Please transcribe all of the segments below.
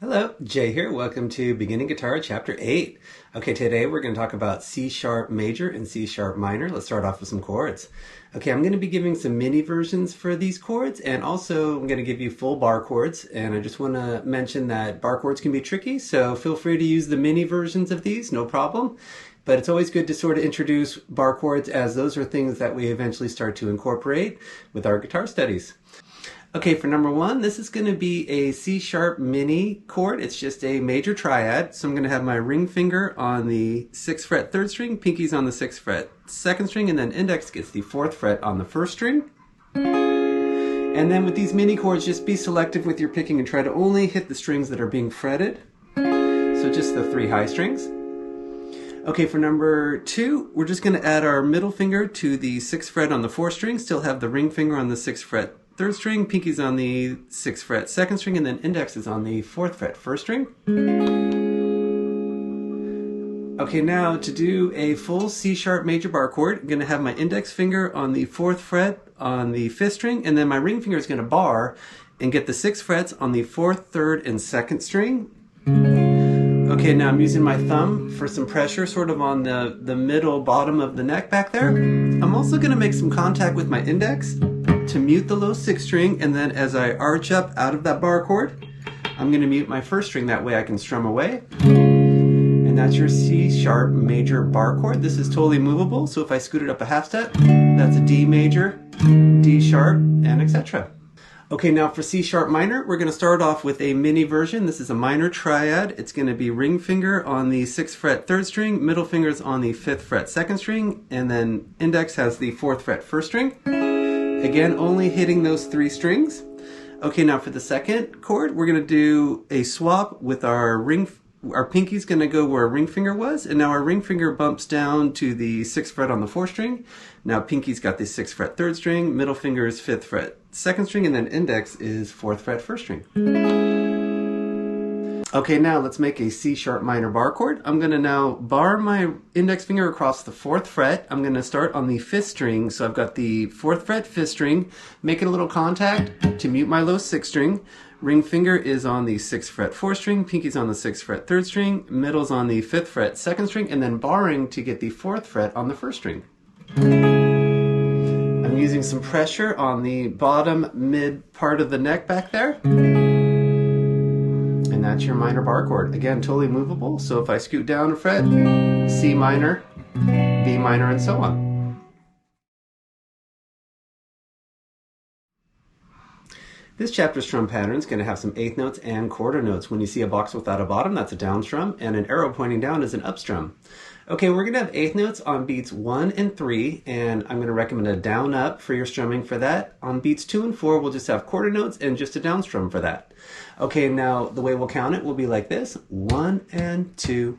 Hello, Jay here. Welcome to Beginning Guitar Chapter 8. Okay, today we're going to talk about C sharp major and C sharp minor. Let's start off with some chords. Okay, I'm going to be giving some mini versions for these chords, and also I'm going to give you full bar chords. And I just want to mention that bar chords can be tricky, so feel free to use the mini versions of these, no problem. But it's always good to sort of introduce bar chords, as those are things that we eventually start to incorporate with our guitar studies. Okay, for number one, this is going to be a C sharp mini chord. It's just a major triad. So I'm going to have my ring finger on the 6th fret 3rd string, pinky's on the 6th fret 2nd string, and then index gets the 4th fret on the 1st string. And then with these mini chords, just be selective with your picking and try to only hit the strings that are being fretted. So just the 3 high strings. Okay, for number 2, we're just going to add our middle finger to the 6th fret on the 4th string, still have the ring finger on the 6th fret 3rd string, pinky's on the 6th fret 2nd string, and then index is on the 4th fret 1st string. Okay, now to do a full C sharp major bar chord, I'm going to have my index finger on the 4th fret on the 5th string, and then my ring finger is going to bar and get the 6 frets on the 4th, 3rd, and 2nd string. Okay, now I'm using my thumb for some pressure sort of on the middle bottom of the neck back there. I'm also going to make some contact with my index to mute the low 6th string, and then as I arch up out of that bar chord, I'm going to mute my 1st string, that way I can strum away. And that's your C sharp major bar chord. This is totally movable, so if I scoot it up a half step, that's a D major, D sharp, and etc. Okay, now for C sharp minor, we're going to start off with a mini version. This is a minor triad. It's going to be ring finger on the 6th fret 3rd string, middle finger's on the 5th fret 2nd string, and then index has the 4th fret 1st string. Again, only hitting those 3 strings. Okay, now for the second chord, we're going to do a swap with our ring. Our pinky's going to go where our ring finger was, and now our ring finger bumps down to the 6th fret on the 4th string. Now pinky's got the 6th fret 3rd string, middle finger is 5th fret 2nd string, and then index is 4th fret 1st string. Okay, now let's make a C sharp minor bar chord. I'm going to now bar my index finger across the 4th fret. I'm going to start on the 5th string. So I've got the 4th fret, 5th string, making a little contact to mute my low 6th string. Ring finger is on the 6th fret 4th string, pinky's on the 6th fret 3rd string, middle's on the 5th fret 2nd string, and then barring to get the 4th fret on the 1st string. I'm using some pressure on the bottom mid part of the neck back there. And that's your minor bar chord. Again, totally movable, so if I scoot down a fret, C minor, B minor, and so on. This chapter's strum pattern is going to have some 8th notes and quarter notes. When you see a box without a bottom, that's a down strum, and an arrow pointing down is an up strum. Okay, we're going to have 8th notes on beats 1 and 3, and I'm going to recommend a down up for your strumming for that. On beats 2 and 4, we'll just have quarter notes and just a down strum for that. Okay, now the way we'll count it will be like this: 1 and 2,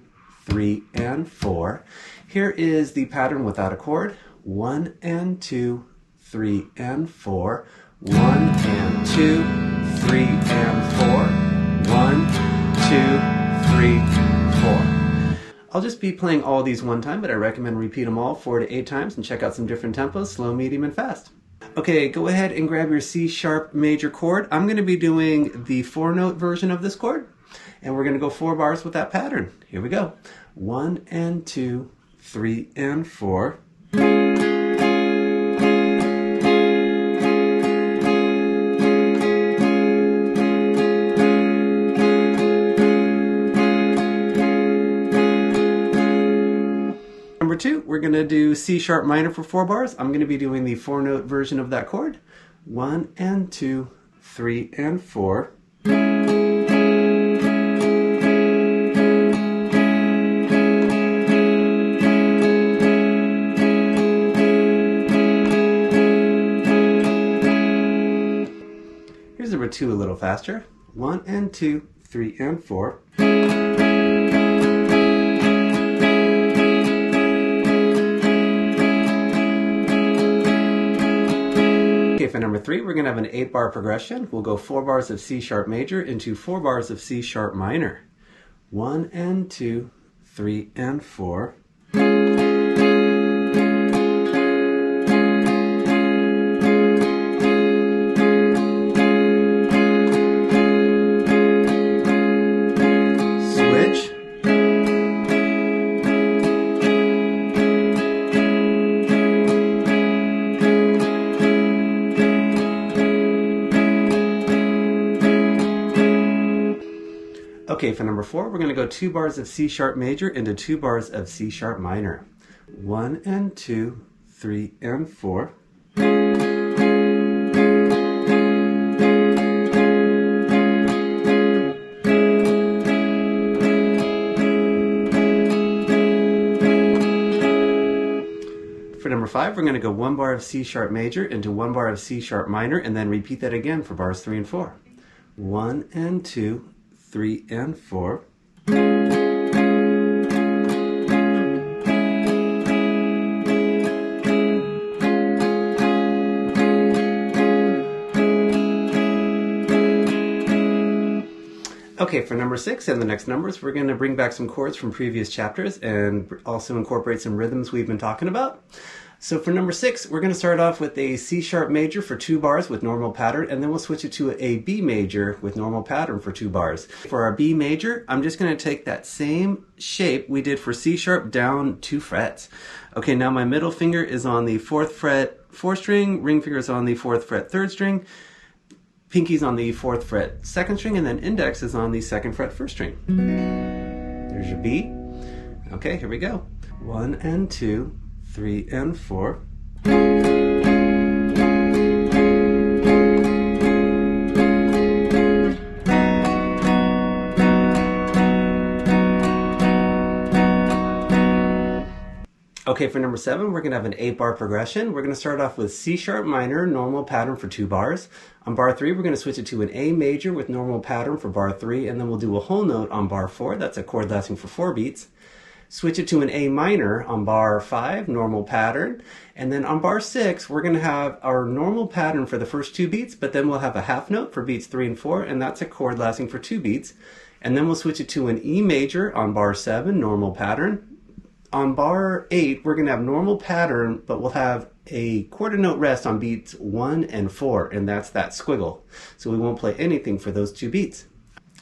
3 and 4. Here is the pattern without a chord: 1 and 2, 3 and 4. 1 and 2, 3 and 4. 1, 2, 3, 4. I'll just be playing all these one time, but I recommend repeat them all 4 to 8 times and check out some different tempos: slow, medium, and fast. Okay, go ahead and grab your C sharp major chord. I'm going to be doing the 4-note version of this chord, and we're going to go 4 bars with that pattern. Here we go: 1 and 2, 3 and 4. Number 2, we're going to do C sharp minor for 4 bars. I'm going to be doing the 4-note version of that chord: 1 and 2, 3 and 4. Here's number 2 a little faster: 1 and 2, 3 and 4. Okay, for number 3, we're going to have an 8-bar progression. We'll go 4 bars of C sharp major into 4 bars of C sharp minor. 1 and 2, 3 and 4. Okay, for number 4, we're going to go 2 bars of C sharp major into 2 bars of C sharp minor. 1 and 2, 3 and 4. For number 5, we're going to go 1 bar of C sharp major into 1 bar of C sharp minor, and then repeat that again for bars 3 and 4. 1 and 2, 3 and 4. Okay, for number 6 and the next numbers, we're going to bring back some chords from previous chapters and also incorporate some rhythms we've been talking about. So for number 6, we're going to start off with a C sharp major for 2 bars with normal pattern, and then we'll switch it to a B major with normal pattern for 2 bars. For our B major, I'm just going to take that same shape we did for C sharp down 2 frets. Okay, now my middle finger is on the 4th fret 4th string, ring finger is on the 4th fret 3rd string, pinky's on the 4th fret 2nd string, and then index is on the 2nd fret 1st string. There's your B. Okay, here we go. 1 and 2, 3 and 4. Okay, for number 7, we're going to have an 8-bar progression. We're going to start off with C sharp minor, normal pattern for 2 bars. On bar 3, we're going to switch it to an A major with normal pattern for bar 3, and then we'll do a whole note on bar 4. That's a chord lasting for 4 beats. Switch it to an A minor on bar 5, normal pattern. And then on bar 6, we're going to have our normal pattern for the first 2 beats, but then we'll have a half note for beats 3 and 4, and that's a chord lasting for 2 beats. And then we'll switch it to an E major on bar 7, normal pattern. On bar 8, we're going to have normal pattern, but we'll have a quarter note rest on beats 1 and 4, and that's that squiggle. So we won't play anything for those 2 beats.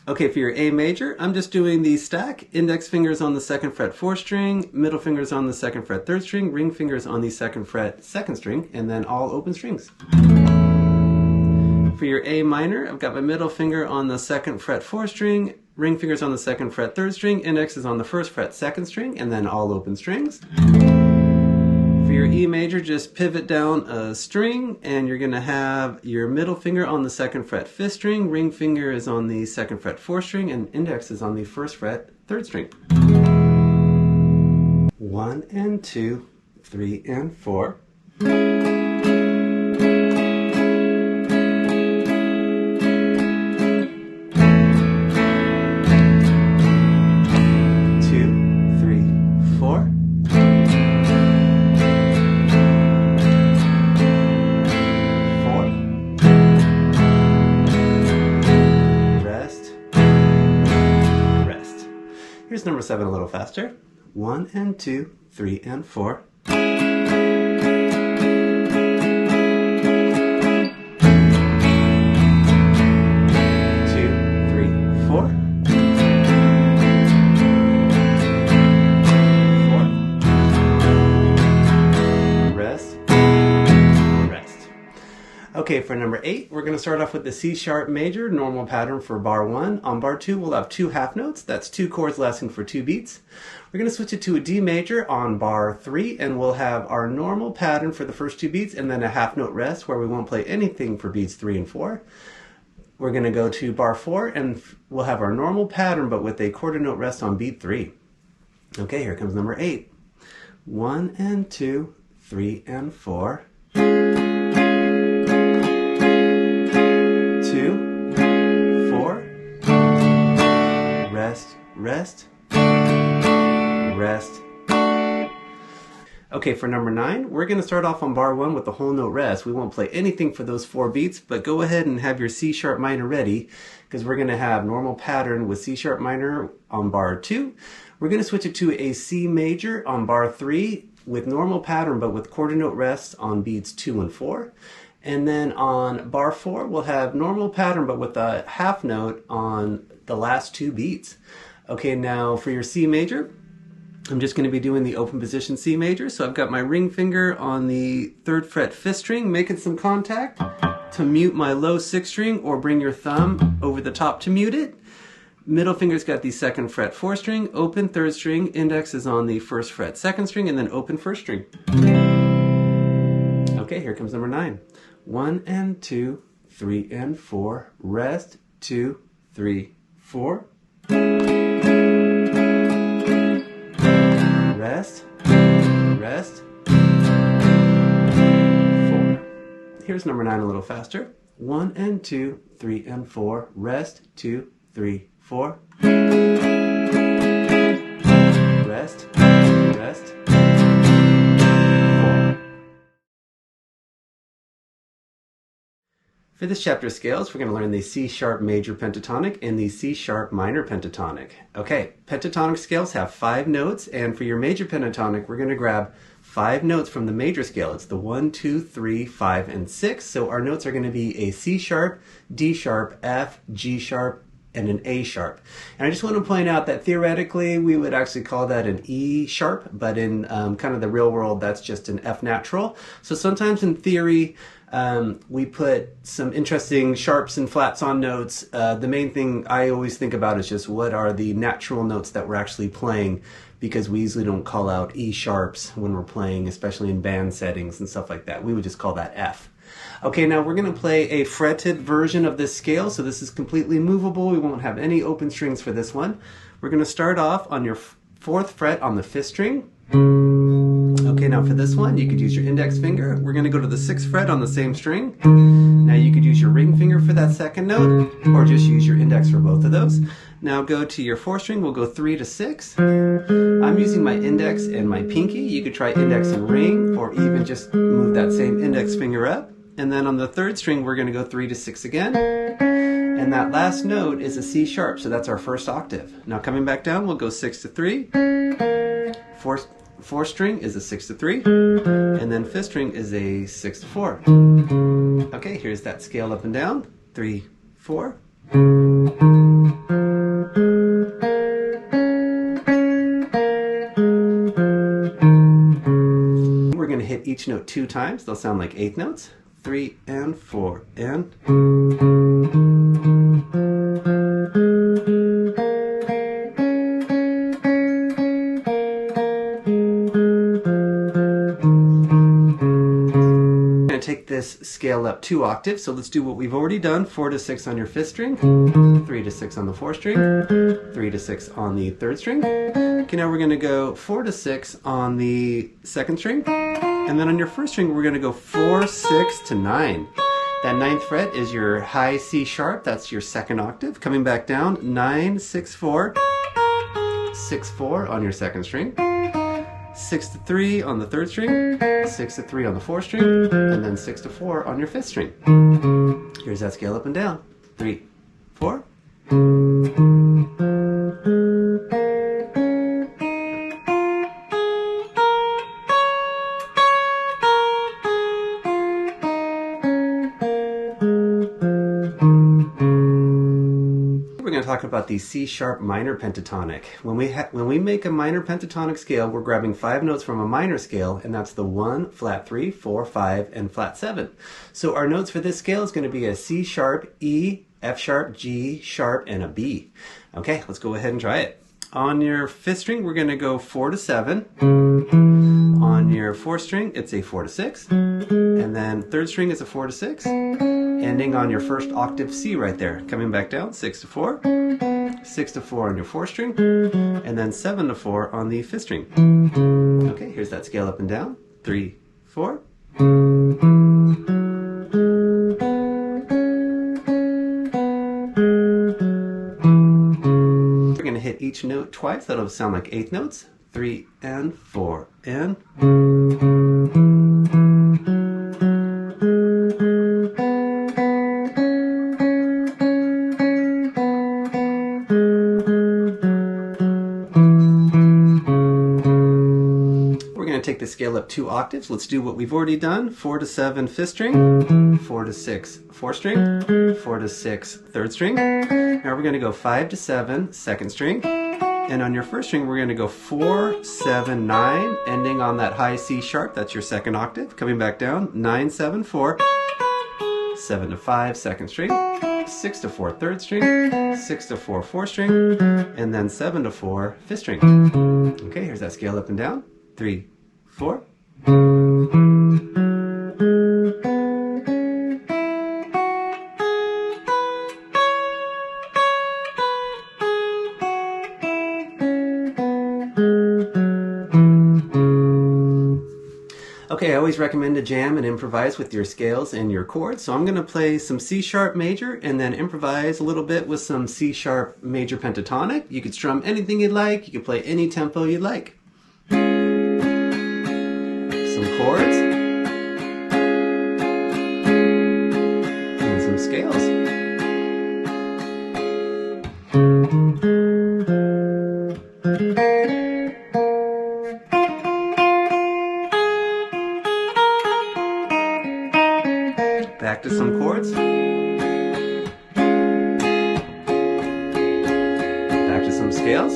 Okay, for your A major, I'm just doing the stack. Index fingers on the 2nd fret 4th string, middle fingers on the 2nd fret 3rd string, ring fingers on the 2nd fret 2nd string, and then all open strings. For your A minor, I've got my middle finger on the 2nd fret 4th string, ring fingers on the 2nd fret 3rd string, index is on the 1st fret 2nd string, and then all open strings. For your E major, just pivot down a string, and you're going to have your middle finger on the 2nd fret 5th string, ring finger is on the 2nd fret 4th string, and index is on the 1st fret 3rd string. 1 and 2, 3 and 4. Here's number 7 a little faster. 1 and 2, 3 and 4. 2, 3, 4. 4. Rest. Rest. Okay, for number 8, we're going to start off with the C sharp major, normal pattern for bar 1. On bar 2, we'll have 2 half notes. That's 2 chords lasting for 2 beats. We're going to switch it to a D major on bar 3, and we'll have our normal pattern for the first 2 beats, and then a half note rest where we won't play anything for beats 3 and 4. We're going to go to bar 4, and we'll have our normal pattern, but with a quarter note rest on beat 3. Okay, here comes number 8. 1 and 2, 3 and 4. 2, 4, rest, rest, rest. Okay, for number 9, we're going to start off on bar 1 with the whole note rest. We won't play anything for those 4 beats, but go ahead and have your C sharp minor ready, because we're going to have normal pattern with C sharp minor on bar 2. We're going to switch it to a C major on bar 3 with normal pattern, but with quarter note rest on beats 2 and 4. And then on bar 4, we'll have normal pattern, but with a half note on the last 2 beats. Okay, now for your C major, I'm just going to be doing the open position C major. So I've got my ring finger on the 3rd fret 5th string, making some contact to mute my low 6th string, or bring your thumb over the top to mute it. Middle finger's got the 2nd fret 4th string, open 3rd string, index is on the 1st fret 2nd string, and then open 1st string. Okay, here comes number 9. 1 and 2, 3 and 4, rest, 2, 3, 4. Rest, rest, 4. Here's number 9 a little faster. 1 and 2, 3 and 4, rest, 2, 3, 4. Rest, rest, 4. For this chapter of scales, we're going to learn the C sharp major pentatonic and the C sharp minor pentatonic. Okay, pentatonic scales have 5 notes, and for your major pentatonic, we're going to grab 5 notes from the major scale. It's the 1, 2, 3, 5, and 6. So our notes are going to be a C sharp, D sharp, F, G sharp, and an A sharp. And I just want to point out that theoretically we would actually call that an E sharp, but in kind of the real world that's just an F natural. So sometimes in theory we put some interesting sharps and flats on notes. The main thing I always think about is just what are the natural notes that we're actually playing, because we usually don't call out E sharps when we're playing, especially in band settings and stuff like that. We would just call that F. Okay, now we're going to play a fretted version of this scale, so this is completely movable. We won't have any open strings for this one. We're going to start off on your 4th fret on the 5th string. Okay, now for this one, you could use your index finger. We're going to go to the 6th fret on the same string. Now you could use your ring finger for that 2nd note, or just use your index for both of those. Now go to your 4th string, we'll go 3 to 6. I'm using my index and my pinky. You could try index and ring, or even just move that same index finger up. And then on the 3rd string, we're going to go 3 to 6 again. And that last note is a C sharp, so that's our 1st octave. Now coming back down, we'll go 6 to 3. 4th string is a 6 to 3. And then 5th string is a 6 to 4. Okay, here's that scale up and down. 3, 4. We're going to hit each note 2 times. They'll sound like 8th notes. 3 and 4 and. I'm going to take this scale up 2 octaves, so let's do what we've already done. 4 to 6 on your 5th string, 3 to 6 on the 4th string, 3 to 6 on the 3rd string. Okay, now we're going to go 4 to 6 on the 2nd string. And then on your 1st string, we're going to go 4, 6 to 9. That 9th fret is your high C sharp. That's your 2nd octave. Coming back down, 9, 6, 4. 6, 4 on your 2nd string. 6 to 3 on the 3rd string. 6 to 3 on the 4th string. And then 6 to 4 on your 5th string. Here's that scale up and down. 3, 4. Talk about the C sharp minor pentatonic. When we make a minor pentatonic scale, we're grabbing 5 notes from a minor scale, and that's the 1, flat 3, 4, 5, and flat 7. So our notes for this scale is going to be a C sharp, E, F sharp, G sharp, and a B. Okay, let's go ahead and try it. On your 5th string, we're going to go 4 to 7. On your 4th string, it's a 4 to 6. And then 3rd string is a 4 to 6. Ending on your 1st octave C right there. Coming back down, 6 to 4. 6 to 4 on your 4th string. And then 7 to 4 on the 5th string. Okay, here's that scale up and down. 3, 4. We're going to hit each note twice. That'll sound like 8th notes. 3 and 4 and. Take the scale up 2 octaves. Let's do what we've already done. 4 to 7 5th string, 4 to 6 4th string, 4 to 6 3rd string. Now we're going to go 5 to 7 2nd string, and on your 1st string we're going to go 4 7 9, ending on that high C sharp. That's your 2nd octave. Coming back down, 9 7 4, 7 to 5 2nd string, 6 to 4 third string, 6 to 4 fourth string, and then 7 to 4 fifth string. Okay, here's that scale up and down. 3, 4. Okay, I always recommend to jam and improvise with your scales and your chords. So I'm going to play some C sharp major and then improvise a little bit with some C sharp major pentatonic. You could strum anything you'd like. You could play any tempo you'd like. Some chords and some scales. Back to some chords. Back to some scales.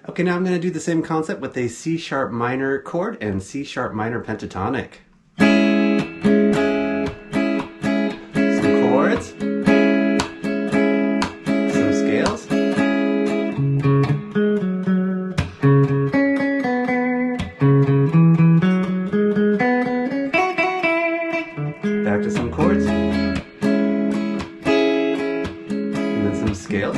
Okay, now I'm going to do the same concept with a C sharp minor chord and C sharp minor pentatonic. Some chords, some scales, back to some chords, and then some scales.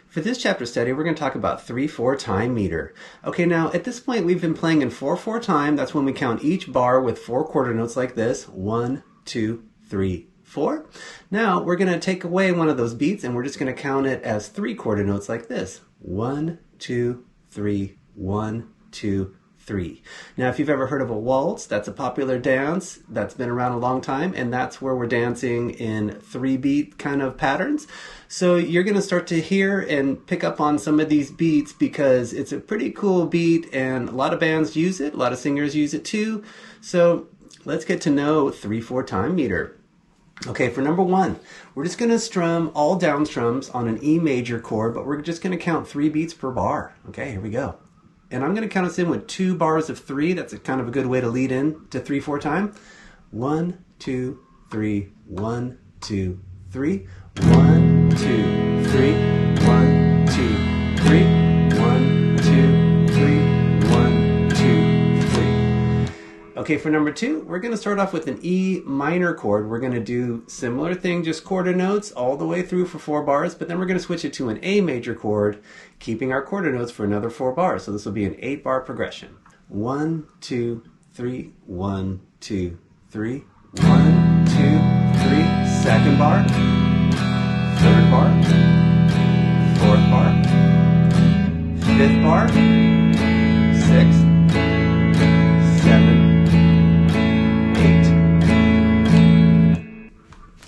For this chapter study, we're going to talk about 3/4 time meter. Okay, now at this point we've been playing in 4/4 time. That's when we count each bar with 4 quarter notes like this. 1, 2, 3, 4. Now we're going to take away one of those beats and we're just going to count it as 3 quarter notes like this. 1, 2, 3, 1, 2, 3. Now if you've ever heard of a waltz, that's a popular dance that's been around a long time, and that's where we're dancing in 3-beat kind of patterns. So you're going to start to hear and pick up on some of these beats because it's a pretty cool beat and a lot of bands use it, a lot of singers use it too. So let's get to know 3/4 time meter. Okay, for number 1, we're just going to strum all down strums on an E major chord, but we're just going to count 3 beats per bar. Okay, here we go. And I'm going to count us in with 2 bars of 3. That's kind of a good way to lead in to 3/4 time. 1, 2, 3, 1, 2, 3, 1, 2, 3, 1, 2, 3, 1, 2, 3, 1, 2, 3. Okay, for number 2, we're going to start off with an E minor chord. We're going to do similar thing, just quarter notes all the way through for 4 bars, but then we're going to switch it to an A major chord, keeping our quarter notes for another 4 bars. So this will be an 8-bar progression. 1, 2, 3, 1, 2, 3, 1, 2, 3, second bar, third bar, fourth bar, fifth bar, 6, 7, 8.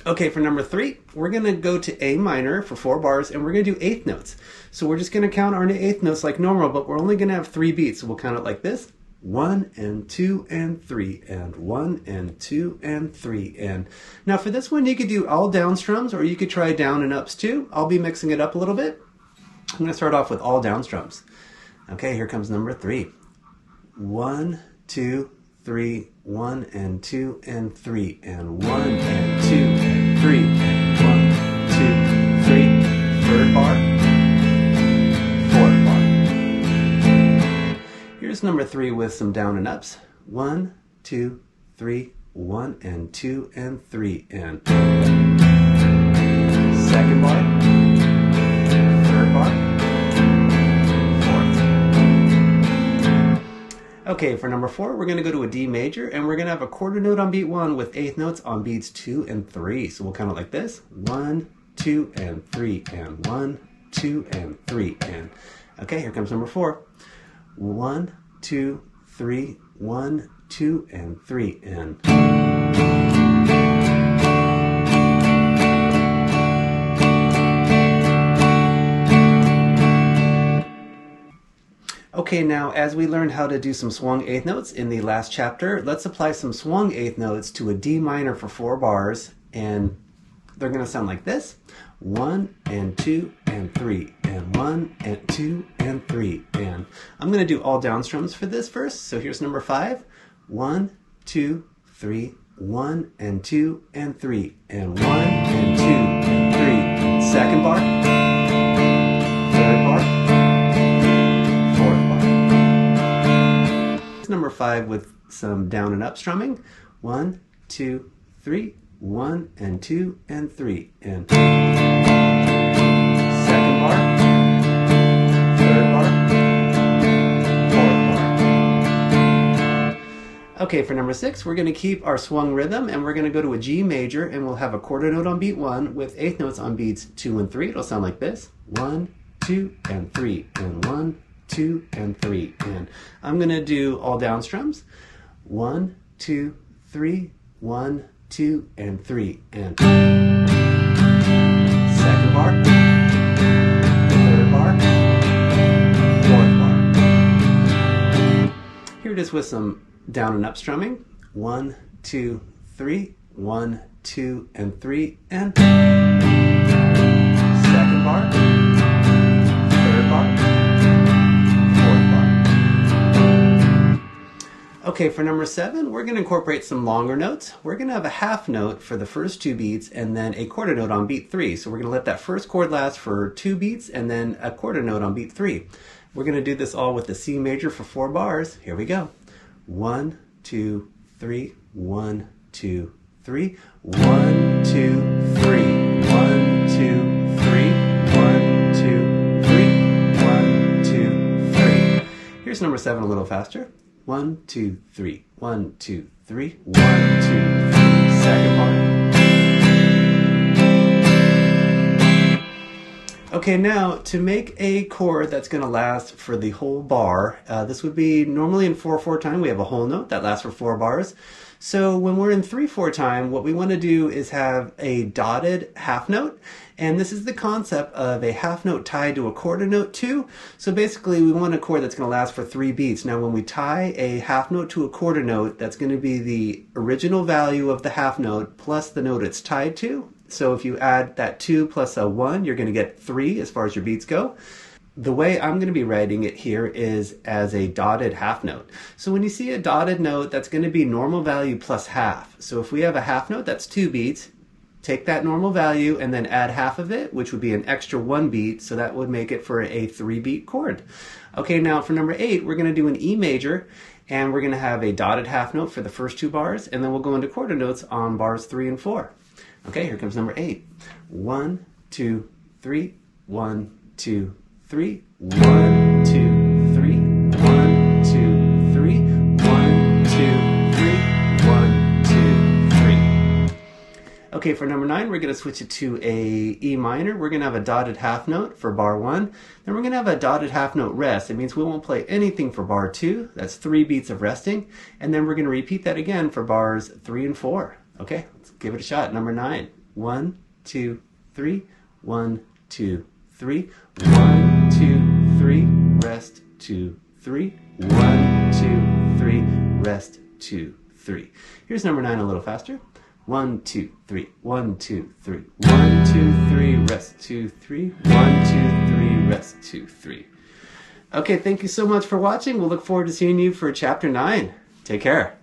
Okay, for number 3, we're going to go to A minor for 4 bars, and we're going to do 8th notes. So we're just going to count our 8th notes like normal, but we're only going to have 3 beats. So we'll count it like this. 1 and 2 and 3 and 1 and 2 and 3 and now for this one you could do all down strums or you could try down and ups too. I'll be mixing it up a little bit. I'm going to start off with all down strums. Okay, here comes number 3. 1, 2, 3, 1 and 2 and 3 and 1 and 2 and 3 and 1, 2, 3. Third bar, fourth bar. Here's number 3 with some down and ups. 1, 2, 3, 1 and 2 and 3 and second bar, third bar, fourth. Okay, for number 4, we're going to go to a D major and we're going to have a quarter note on beat 1 with 8th notes on beats 2 and 3. So we'll count it like this. 1, 2, and 3, and 1, 2, and 3, and. Okay, here comes number 4. 1, 2, 3, 1, 2, and 3, and. Okay, now as we learned how to do some swung eighth notes in the last chapter, let's apply some swung eighth notes to a D minor for 4 bars, and they're going to sound like this. 1 and 2 and 3 and 1 and 2 and 3 and. I'm going to do all down strums for this first, so here's number 5. 1, 2, 3, 1 and 2 and 3 and 1 and 2 and 3. Second bar, third bar, fourth bar. Number 5 with some down and up strumming. 1, 2, 3, 1 and 2 and 3 and. Second bar, third bar, fourth bar. Okay, for number 6, we're going to keep our swung rhythm, and we're going to go to a G major, and we'll have a quarter note on beat 1 with eighth notes on beats 2 and 3. It'll sound like this. 1, 2, and 3, and 1, 2, and 3, and. I'm going to do all down strums. 1, 2, 3, 1, 2, and 3, and. Second bar, third bar, fourth bar. Here it is with some down and up strumming. 1, 2, 3, 1, 2, and 3, and. Second bar, third bar, fourth bar. Okay, for number 7, we're going to incorporate some longer notes. We're going to have a half note for the first 2 beats and then a quarter note on beat 3. So we're going to let that first chord last for 2 beats and then a quarter note on beat 3. We're going to do this all with the C major for 4 bars. Here we go. 1, 2, 3, 1, 2, 3, 1, 2, 3, 1, 2, 3, 1, 2, 3, 1, 2, 3. Here's number 7 a little faster. 1, 2, 3, 1, 2, 3, 1, 2, 3. Second bar. Okay, now to make a chord that's going to last for the whole bar, this would be normally in 4/4 time. We have a whole note that lasts for 4 bars. So when we're in 3/4 time, what we want to do is have a dotted half note. And this is the concept of a half note tied to a quarter note too. So basically we want a chord that's going to last for 3 beats. Now when we tie a half note to a quarter note, that's going to be the original value of the half note plus the note it's tied to. So if you add that 2 plus a 1, you're going to get 3 as far as your beats go. The way I'm going to be writing it here is as a dotted half note. So when you see a dotted note, that's going to be normal value plus half. So if we have a half note, that's 2 beats. Take that normal value and then add half of it, which would be an extra 1 beat, so that would make it for a 3-beat chord. Okay, now for number 8, we're going to do an E major, and we're going to have a dotted half note for the first 2 bars, and then we'll go into quarter notes on bars 3 and 4. Okay, here comes number 8. 1, 2, 3, 1, 2, 3, 1, 2, 3, 1, 2, 3, 1, 2, 3, 1, 2, 3. Okay, for number 9, we're going to switch it to a E minor. We're going to have a dotted half note for bar 1. Then we're going to have a dotted half note rest. It means we won't play anything for bar 2. That's 3 beats of resting. And then we're going to repeat that again for bars 3 and 4. Okay, let's give it a shot. Number 9. 1, 2, 3, 1, 2, 3, 1, 2, 3, rest, 2, 3, 1, 2, 3, rest, 2, 3. Here's number 9 a little faster. 1, 2, 3, 1, 2, 3, 1, 2, 3, rest, 2, 3, 1, 2, 3, rest, 2, 3. Okay, thank you so much for watching. We'll look forward to seeing you for chapter 9. Take care.